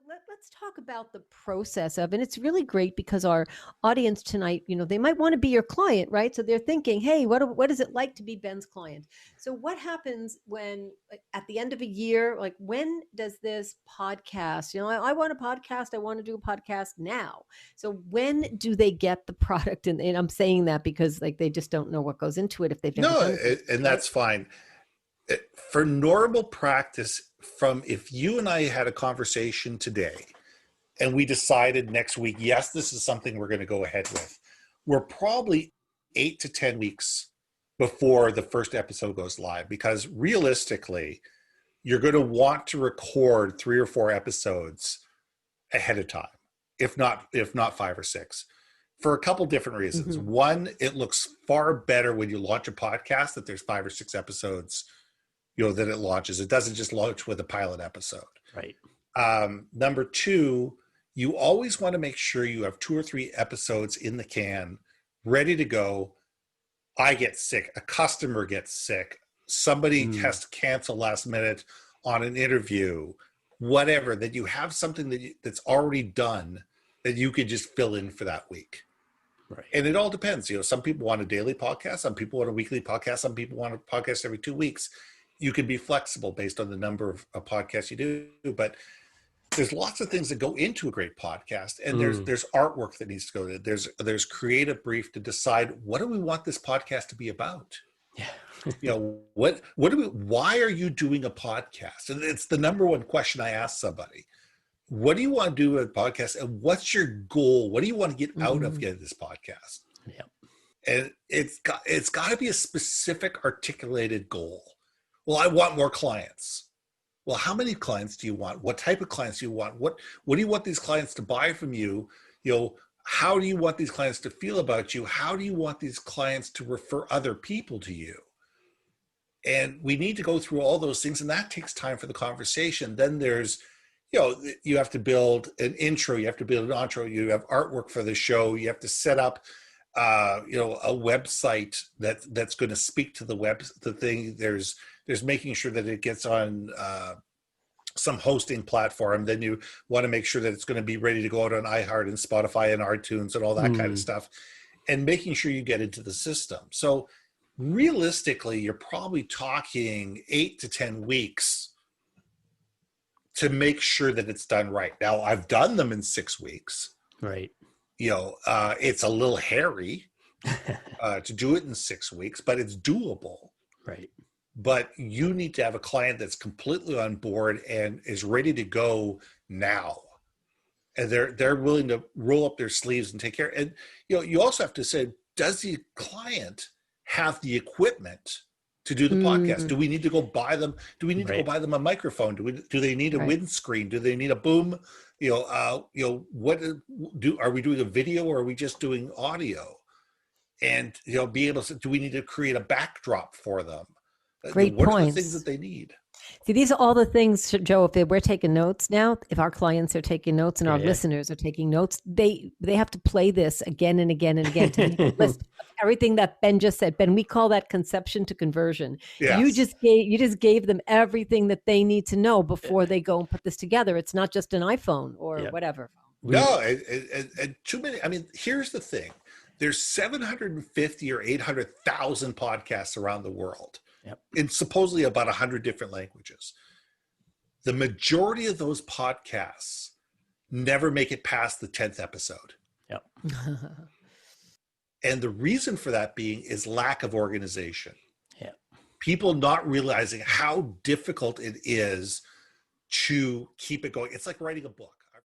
Let's talk about the process of, and it's really great because our audience tonight, they might want to be your client, right? So they're thinking, hey, what is it like to be Ben's client? So what happens when at the end of a year, like when does this podcast, I want a podcast, I want to do a podcast now. So when do they get the product? And I'm saying that because like they just don't know what goes into it if they've never No, done it. and that's fine. For normal practice, if you and I had a conversation today and we decided next week, yes, this is something we're going to go ahead with, we're probably 8 to 10 weeks before the first episode goes live, because realistically, you're going to want to record 3 or 4 episodes ahead of time, if not 5 or 6, for a couple different reasons. Mm-hmm. One, it looks far better when you launch a podcast that there's 5 or 6 episodes that it launches. It doesn't just launch with a pilot episode. Right. Number 2, you always want to make sure you have 2 or 3 episodes in the can, ready to go. I get sick, a customer gets sick, somebody has to cancel last minute on an interview, whatever, that you have something that's already done that you could just fill in for that week. Right. And it all depends. Some people want a daily podcast, some people want a weekly podcast, some people want a podcast every 2 weeks. You can be flexible based on the number of podcasts you do, but there's lots of things that go into a great podcast, and there's artwork that needs to go there. There's creative brief to decide, what do we want this podcast to be about? Yeah. Why are you doing a podcast? And it's the number one question I ask somebody. What do you want to do with a podcast, and what's your goal? What do you want to get out of getting this podcast? Yeah. And it's got to be a specific articulated goal. Well, I want more clients. Well, how many clients do you want? What type of clients do you want? What do you want these clients to buy from you? How do you want these clients to feel about you? How do you want these clients to refer other people to you? And we need to go through all those things, and that takes time for the conversation. Then there's, you have to build an intro, you have to build an outro, you have artwork for the show, you have to set up a website that's going to speak to the thing. There's making sure that it gets on some hosting platform. Then you want to make sure that it's going to be ready to go out on iHeart and Spotify and iTunes and all that kind of stuff, and making sure you get into the system. So realistically, you're probably talking 8 to 10 weeks to make sure that it's done right. Now, I've done them in 6 weeks. Right. It's a little hairy to do it in 6 weeks, but it's doable. Right. But you need to have a client that's completely on board and is ready to go now. And they're willing to roll up their sleeves and take care. And you also have to say, does the client have the equipment to do the podcast? Do we need to go buy them? Do we need to go buy them a microphone? Do they need a windscreen? Do they need a boom? Are we doing a video, or are we just doing audio? And be able to, do we need to create a backdrop for them? Great what points. Are the things that they need? See, these are all the things, Joe, if we're taking notes now, if our clients are taking notes and our listeners are taking notes, they have to play this again and again and again to make a list of everything that Ben just said. Ben, we call that conception to conversion. Yes. You just gave them everything that they need to know before they go and put this together. It's not just an iPhone or whatever. No, and too many. I mean, here's the thing. There's 750 or 800,000 podcasts around the world. Yep. In supposedly about 100 different languages. The majority of those podcasts never make it past the 10th episode. Yep. And the reason for that being is lack of organization. Yeah. People not realizing how difficult it is to keep it going. It's like writing a book.